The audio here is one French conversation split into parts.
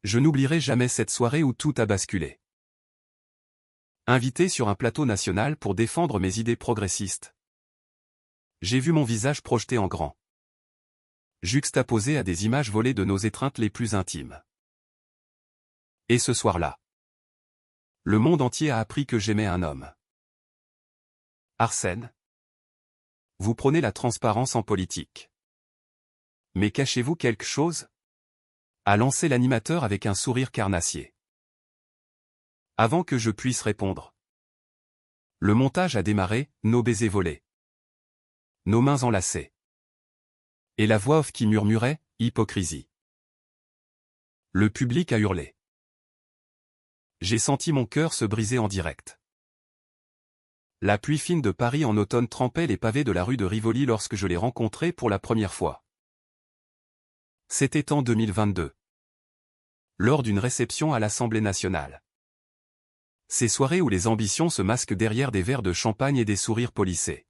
Je n'oublierai jamais cette soirée où tout a basculé. Invité sur un plateau national pour défendre mes idées progressistes. J'ai vu mon visage projeté en grand, juxtaposé à des images volées de nos étreintes les plus intimes. Et ce soir-là, le monde entier a appris que j'aimais un homme. Arsène. Vous prônez la transparence en politique. Mais cachez-vous quelque chose ? A lancé l'animateur avec un sourire carnassier. Avant que je puisse répondre. Le montage a démarré, nos baisers volés. Nos mains enlacées. Et la voix off qui murmurait, hypocrisie. Le public a hurlé. J'ai senti mon cœur se briser en direct. La pluie fine de Paris en automne trempait les pavés de la rue de Rivoli lorsque je l'ai rencontré pour la première fois. C'était en 2022. Lors d'une réception à l'Assemblée nationale. Ces soirées où les ambitions se masquent derrière des verres de champagne et des sourires polissés.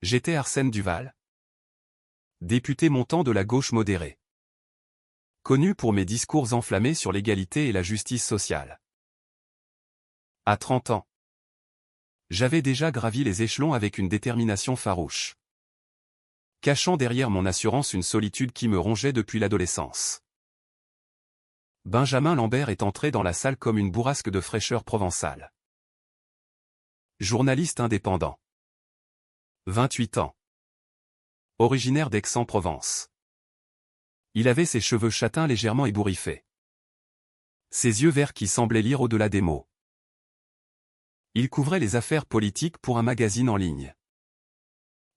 J'étais Arsène Duval. Député montant de la gauche modérée. Connu pour mes discours enflammés sur l'égalité et la justice sociale. À 30 ans. J'avais déjà gravi les échelons avec une détermination farouche. Cachant derrière mon assurance une solitude qui me rongeait depuis l'adolescence. Benjamin Lambert est entré dans la salle comme une bourrasque de fraîcheur provençale. Journaliste indépendant. 28 ans. Originaire d'Aix-en-Provence. Il avait ses cheveux châtains légèrement ébouriffés. Ses yeux verts qui semblaient lire au-delà des mots. Il couvrait les affaires politiques pour un magazine en ligne.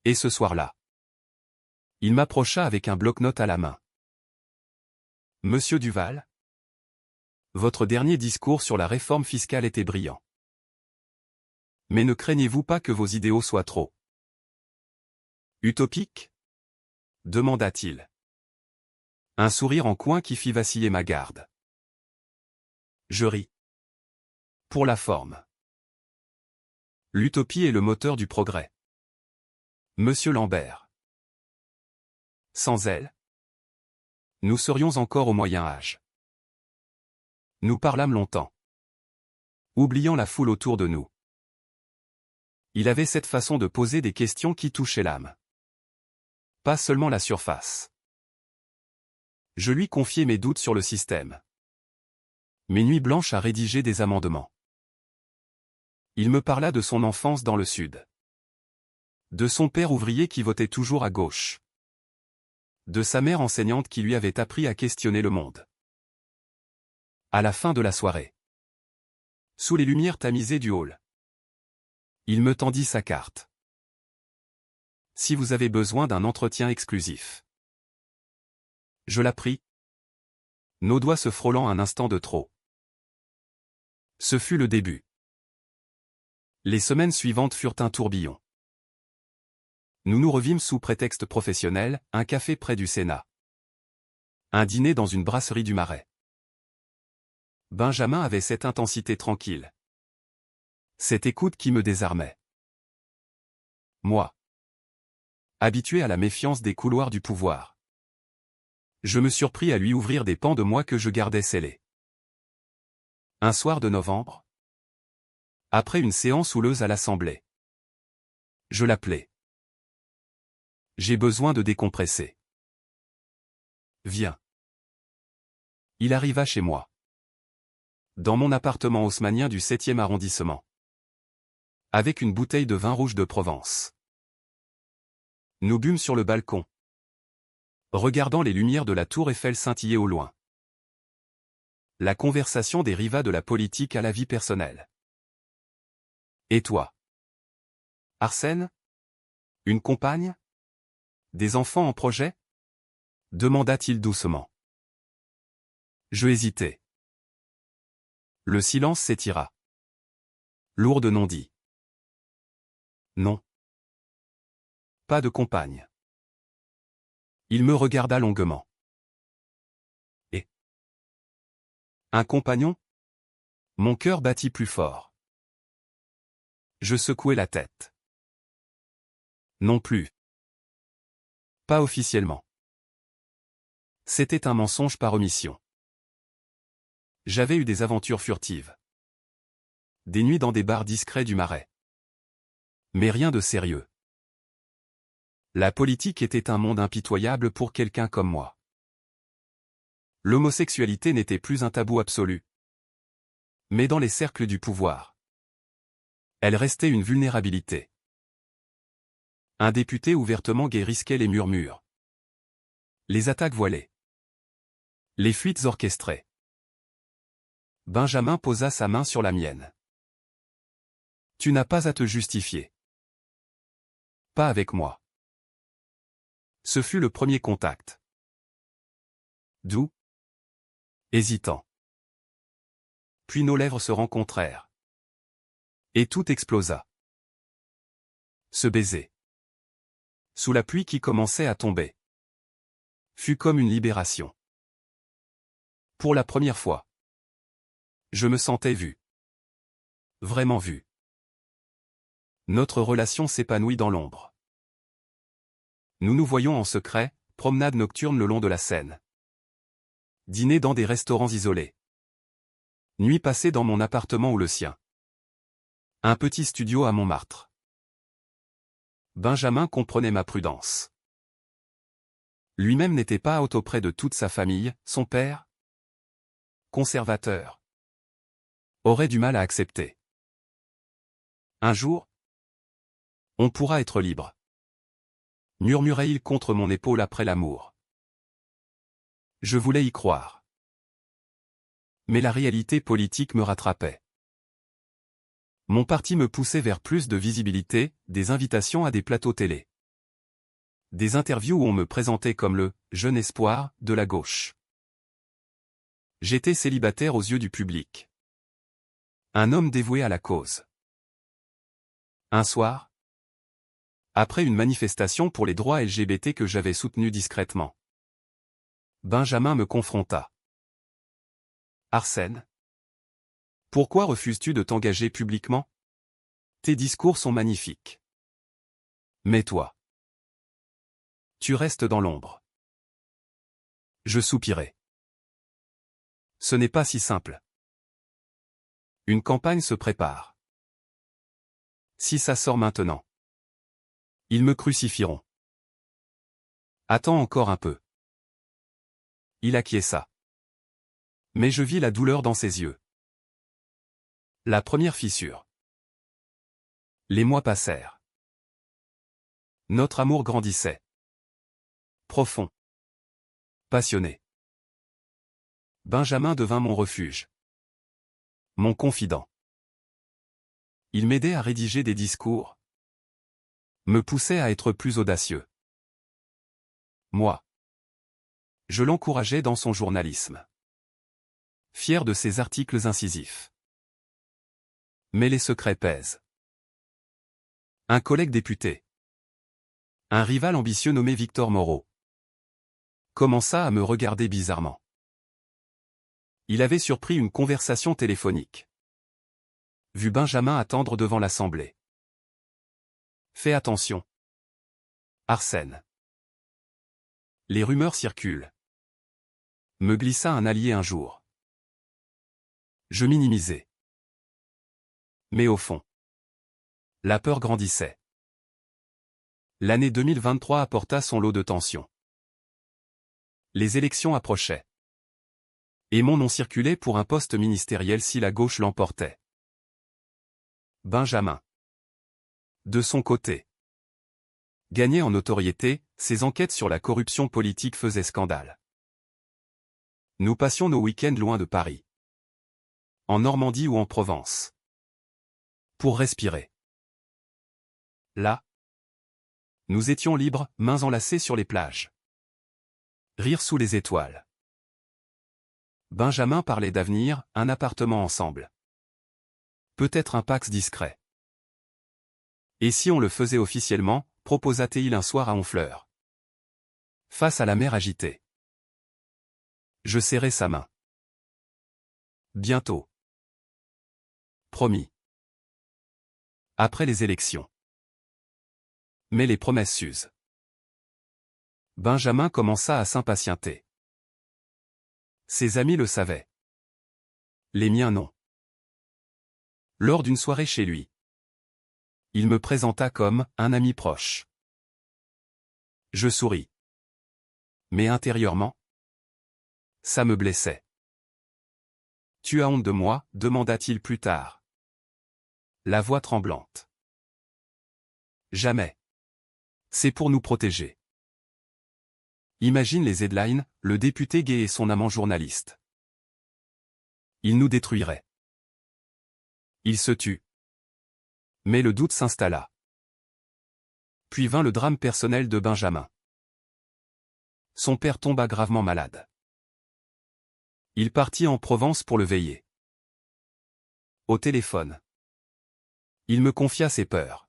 Et ce soir-là, il m'approcha avec un bloc-notes à la main. Monsieur Duval, votre dernier discours sur la réforme fiscale était brillant. Mais ne craignez-vous pas que vos idéaux soient trop utopiques ? Demanda-t-il. Un sourire en coin qui fit vaciller ma garde. Je ris. Pour la forme. L'utopie est le moteur du progrès. Monsieur Lambert. Sans elle, nous serions encore au Moyen Âge. Nous parlâmes longtemps. Oubliant la foule autour de nous. Il avait cette façon de poser des questions qui touchaient l'âme. Pas seulement la surface. Je lui confiai mes doutes sur le système. Mes nuits blanches à rédiger des amendements. Il me parla de son enfance dans le Sud. De son père ouvrier qui votait toujours à gauche. De sa mère enseignante qui lui avait appris à questionner le monde. À la fin de la soirée. Sous les lumières tamisées du hall. Il me tendit sa carte. Si vous avez besoin d'un entretien exclusif. Je la pris. Nos doigts se frôlant un instant de trop. Ce fut le début. Les semaines suivantes furent un tourbillon. Nous nous revîmes sous prétexte professionnel, un café près du Sénat. Un dîner dans une brasserie du Marais. Benjamin avait cette intensité tranquille. Cette écoute qui me désarmait. Moi. Habitué à la méfiance des couloirs du pouvoir. Je me surpris à lui ouvrir des pans de moi que je gardais scellés. Un soir de novembre. Après une séance houleuse à l'Assemblée. Je l'appelai. J'ai besoin de décompresser. Viens. Il arriva chez moi. Dans mon appartement haussmannien du 7e arrondissement. Avec une bouteille de vin rouge de Provence. Nous bûmes sur le balcon. Regardant les lumières de la tour Eiffel scintiller au loin. La conversation dériva de la politique à la vie personnelle. Et toi? Arsène? Une compagne? Des enfants en projet? Demanda-t-il doucement. Je hésitai. Le silence s'étira. Lourd de non-dit. Non. Pas de compagne. Il me regarda longuement. Et un compagnon? Mon cœur battit plus fort. Je secouai la tête. Non plus. Pas officiellement. C'était un mensonge par omission. J'avais eu des aventures furtives. Des nuits dans des bars discrets du Marais. Mais rien de sérieux. La politique était un monde impitoyable pour quelqu'un comme moi. L'homosexualité n'était plus un tabou absolu. Mais dans les cercles du pouvoir, elle restait une vulnérabilité. Un député ouvertement gay risquait les murmures, les attaques voilées, les fuites orchestrées. Benjamin posa sa main sur la mienne. Tu n'as pas à te justifier. Pas avec moi. Ce fut le premier contact. Doux, hésitant. Puis nos lèvres se rencontrèrent. Et tout explosa. Ce baiser, sous la pluie qui commençait à tomber, fut comme une libération. Pour la première fois, je me sentais vu. Vraiment vu. Notre relation s'épanouit dans l'ombre. Nous nous voyons en secret, promenade nocturne le long de la Seine. Dîner dans des restaurants isolés. Nuit passée dans mon appartement ou le sien. Un petit studio à Montmartre. Benjamin comprenait ma prudence. Lui-même n'était pas out auprès de toute sa famille, son père, conservateur, aurait du mal à accepter. Un jour, on pourra être libre, murmurait-il contre mon épaule après l'amour. Je voulais y croire. Mais la réalité politique me rattrapait. Mon parti me poussait vers plus de visibilité, des invitations à des plateaux télé. Des interviews où on me présentait comme le « jeune espoir » de la gauche. J'étais célibataire aux yeux du public. Un homme dévoué à la cause. Un soir, après une manifestation pour les droits LGBT que j'avais soutenue discrètement, Benjamin me confronta. Arsène, pourquoi refuses-tu de t'engager publiquement? Tes discours sont magnifiques. Mais toi, tu restes dans l'ombre. Je soupirai. Ce n'est pas si simple. Une campagne se prépare. Si ça sort maintenant, ils me crucifieront. Attends encore un peu. Il acquiesça. Mais je vis la douleur dans ses yeux. La première fissure. Les mois passèrent. Notre amour grandissait. Profond. Passionné. Benjamin devint mon refuge. Mon confident. Il m'aidait à rédiger des discours. Me poussait à être plus audacieux. Moi, je l'encourageais dans son journalisme. Fier de ses articles incisifs. Mais les secrets pèsent. Un collègue député, un rival ambitieux nommé Victor Moreau, commença à me regarder bizarrement. Il avait surpris une conversation téléphonique. Vu Benjamin attendre devant l'Assemblée. Fais attention. Arsène. Les rumeurs circulent. Me glissa un allié un jour. Je minimisais. Mais au fond, la peur grandissait. L'année 2023 apporta son lot de tensions. Les élections approchaient. Et mon nom circulait pour un poste ministériel si la gauche l'emportait. Benjamin, de son côté, gagnait en notoriété, ses enquêtes sur la corruption politique faisaient scandale. Nous passions nos week-ends loin de Paris. En Normandie ou en Provence. Pour respirer. Là, nous étions libres, mains enlacées sur les plages. Rire sous les étoiles. Benjamin parlait d'avenir, un appartement ensemble. Peut-être un Pax discret. Et si on le faisait officiellement, proposa-t-il un soir à Honfleur. Face à la mer agitée. Je serrai sa main. Bientôt. Promis. Après les élections. Mais les promesses s'usent. Benjamin commença à s'impatienter. Ses amis le savaient. Les miens non. Lors d'une soirée chez lui, il me présenta comme un ami proche. Je souris. Mais intérieurement, ça me blessait. Tu as honte de moi, demanda-t-il plus tard. La voix tremblante. Jamais. C'est pour nous protéger. Imagine les headlines, le député gay et son amant journaliste. Il nous détruirait. Il se tut. Mais le doute s'installa. Puis vint le drame personnel de Benjamin. Son père tomba gravement malade. Il partit en Provence pour le veiller. Au téléphone, il me confia ses peurs.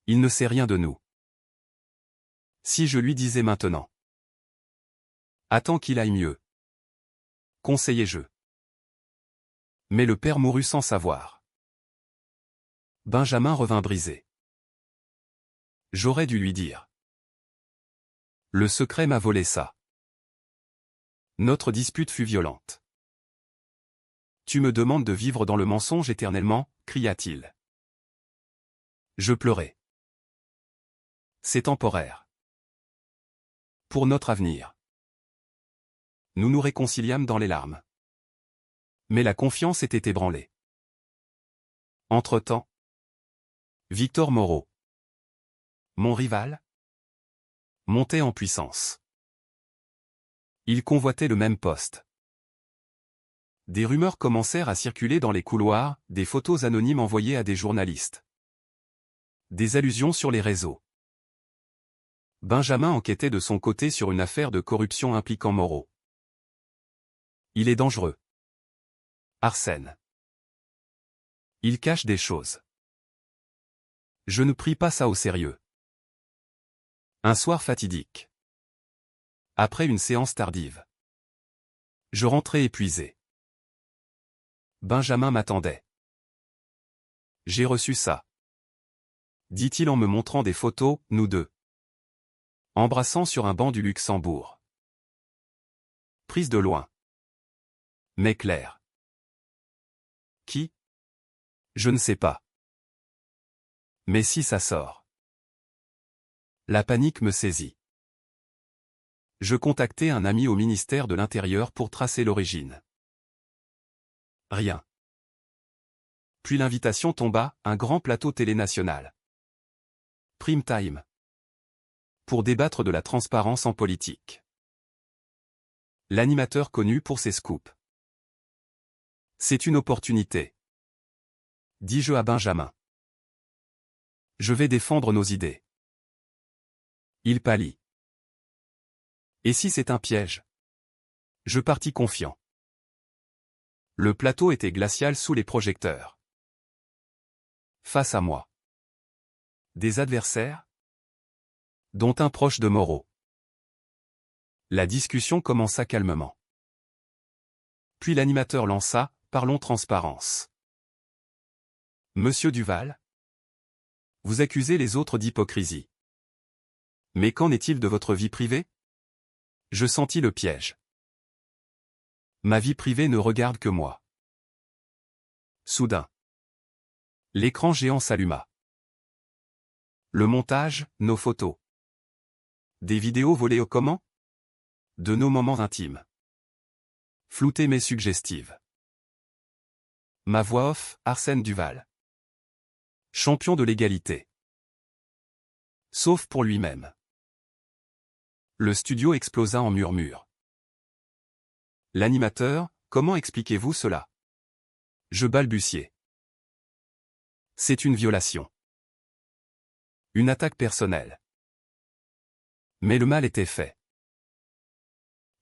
Il ne sait rien de nous. Si je lui disais maintenant. Attends qu'il aille mieux. Conseillais-je. Mais le père mourut sans savoir. Benjamin revint brisé. J'aurais dû lui dire. Le secret m'a volé ça. Notre dispute fut violente. Tu me demandes de vivre dans le mensonge éternellement, cria-t-il. Je pleurai. C'est temporaire. Pour notre avenir. Nous nous réconciliâmes dans les larmes. Mais la confiance était ébranlée. Entre-temps, Victor Moreau, mon rival, montait en puissance. Il convoitait le même poste. Des rumeurs commencèrent à circuler dans les couloirs, des photos anonymes envoyées à des journalistes. Des allusions sur les réseaux. Benjamin enquêtait de son côté sur une affaire de corruption impliquant Moreau. Il est dangereux. Arsène. Il cache des choses. Je ne pris pas ça au sérieux. Un soir fatidique. Après une séance tardive. Je rentrais épuisé. Benjamin m'attendait. J'ai reçu ça. Dit-il en me montrant des photos, nous deux. Embrassant sur un banc du Luxembourg. Prise de loin. Mais claire. Qui? Je ne sais pas. Mais si ça sort. La panique me saisit. Je contactai un ami au ministère de l'Intérieur pour tracer l'origine. Rien. Puis l'invitation tomba, un grand plateau télé-national. Prime time. Pour débattre de la transparence en politique. L'animateur connu pour ses scoops. C'est une opportunité. Dis-je à Benjamin. Je vais défendre nos idées. Il pâlit. Et si c'est un piège? Je partis confiant. Le plateau était glacial sous les projecteurs. Face à moi. Des adversaires? Dont un proche de Moreau. La discussion commença calmement. Puis l'animateur lança, parlons transparence. Monsieur Duval? Vous accusez les autres d'hypocrisie. Mais qu'en est-il de votre vie privée? Je sentis le piège. Ma vie privée ne regarde que moi. Soudain. L'écran géant s'alluma. Le montage, nos photos. Des vidéos volées au comment? De nos moments intimes. Floutées mais suggestives. Ma voix off, Arsène Duval. Champion de l'égalité. Sauf pour lui-même. Le studio explosa en murmures. L'animateur, comment expliquez-vous cela? Je balbutiai. C'est une violation. Une attaque personnelle. Mais le mal était fait.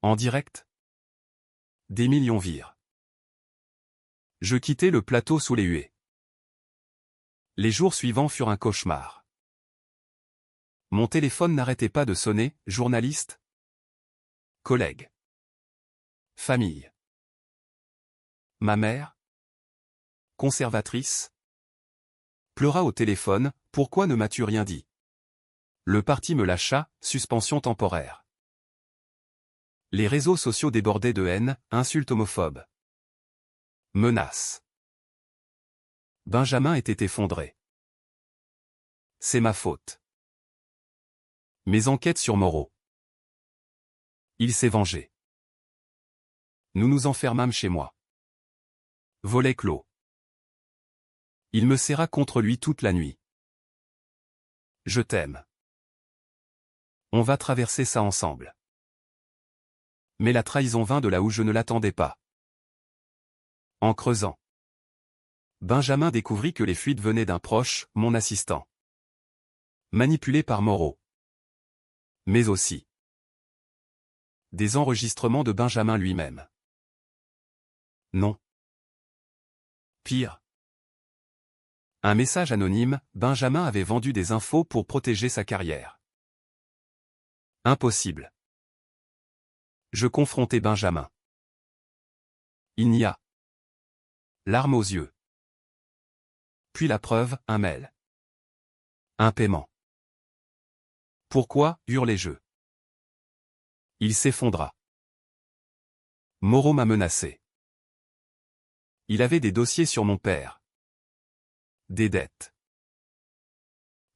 En direct? Des millions virent. Je quittai le plateau sous les huées. Les jours suivants furent un cauchemar. Mon téléphone n'arrêtait pas de sonner, journaliste, collègues, famille. Ma mère, conservatrice, pleura au téléphone, pourquoi ne m'as-tu rien dit? Le parti me lâcha, suspension temporaire. Les réseaux sociaux débordaient de haine, insultes homophobes. Menace. Benjamin était effondré. C'est ma faute. Mes enquêtes sur Moreau. Il s'est vengé. Nous nous enfermâmes chez moi. Volet clos. Il me serra contre lui toute la nuit. Je t'aime. On va traverser ça ensemble. Mais la trahison vint de là où je ne l'attendais pas. En creusant, Benjamin découvrit que les fuites venaient d'un proche, mon assistant. Manipulé par Moreau. Mais aussi des enregistrements de Benjamin lui-même. Non. Pire. Un message anonyme, Benjamin avait vendu des infos pour protéger sa carrière. Impossible. Je confrontai Benjamin. Il n'y a. Larmes aux yeux. Puis la preuve, un mail. Un paiement. Pourquoi, hurlai-je. Il s'effondra. Moreau m'a menacé. Il avait des dossiers sur mon père. Des dettes.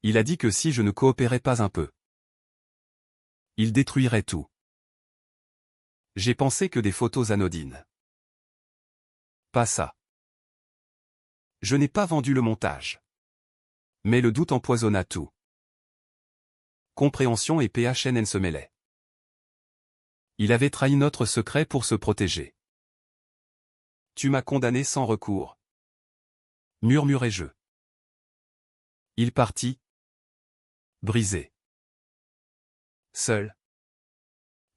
Il a dit que si je ne coopérais pas un peu, il détruirait tout. J'ai pensé que des photos anodines. Pas ça. Je n'ai pas vendu le montage. Mais le doute empoisonna tout. Compréhension et PHNN se mêlaient. Il avait trahi notre secret pour se protéger. Tu m'as condamné sans recours. Murmurai-je. Il partit. Brisé. Seul.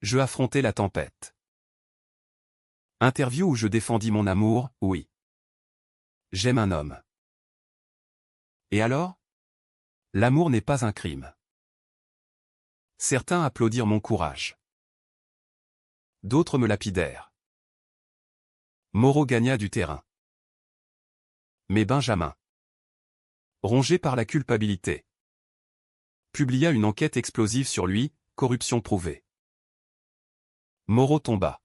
Je affrontai la tempête. Interview où je défendis mon amour, oui. J'aime un homme. Et alors? L'amour n'est pas un crime. Certains applaudirent mon courage. D'autres me lapidèrent. Moreau gagna du terrain. Mais Benjamin, rongé par la culpabilité, publia une enquête explosive sur lui, corruption prouvée. Moreau tomba.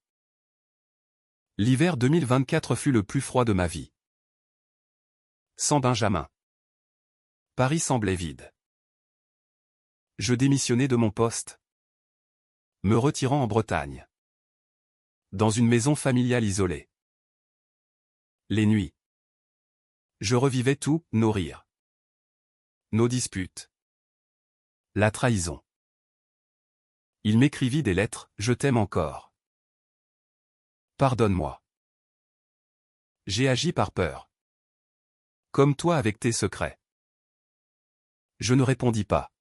L'hiver 2024 fut le plus froid de ma vie. Sans Benjamin, Paris semblait vide. Je démissionnai de mon poste, me retirant en Bretagne, dans une maison familiale isolée. Les nuits, je revivais tout, nos rires, nos disputes, la trahison. Il m'écrivit des lettres, je t'aime encore. Pardonne-moi. J'ai agi par peur. Comme toi avec tes secrets. Je ne répondis pas.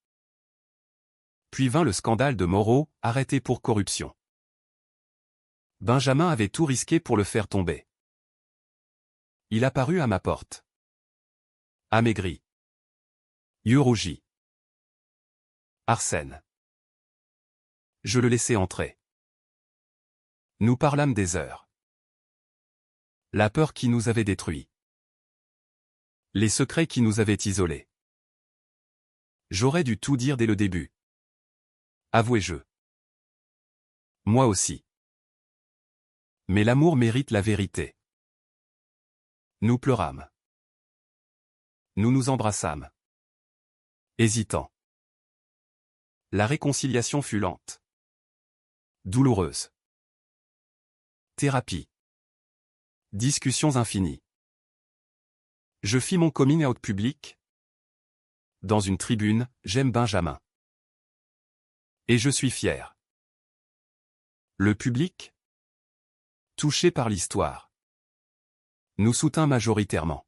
Puis vint le scandale de Moreau, arrêté pour corruption. Benjamin avait tout risqué pour le faire tomber. Il apparut à ma porte. Amaigri. Yeux rougis. Arsène. Je le laissai entrer. Nous parlâmes des heures. La peur qui nous avait détruits. Les secrets qui nous avaient isolés. J'aurais dû tout dire dès le début. Avouai-je. Moi aussi. Mais l'amour mérite la vérité. Nous pleurâmes. Nous nous embrassâmes. Hésitants. La réconciliation fut lente. Douloureuse. Thérapie. Discussions infinies. Je fis mon coming out public. Dans une tribune, j'aime Benjamin. Et je suis fier. Le public, touché par l'histoire, nous soutint majoritairement.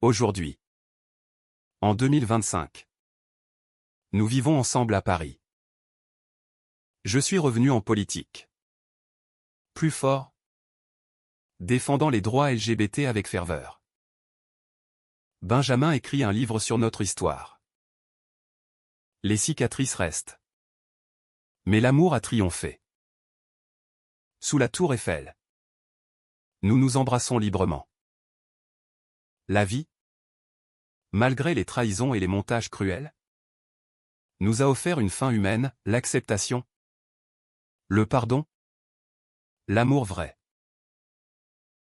Aujourd'hui, en 2025, nous vivons ensemble à Paris. Je suis revenu en politique. Plus fort, défendant les droits LGBT avec ferveur. Benjamin écrit un livre sur notre histoire. Les cicatrices restent. Mais l'amour a triomphé. Sous la tour Eiffel, nous nous embrassons librement. La vie, malgré les trahisons et les montages cruels, nous a offert une fin humaine, l'acceptation, le pardon, l'amour vrai.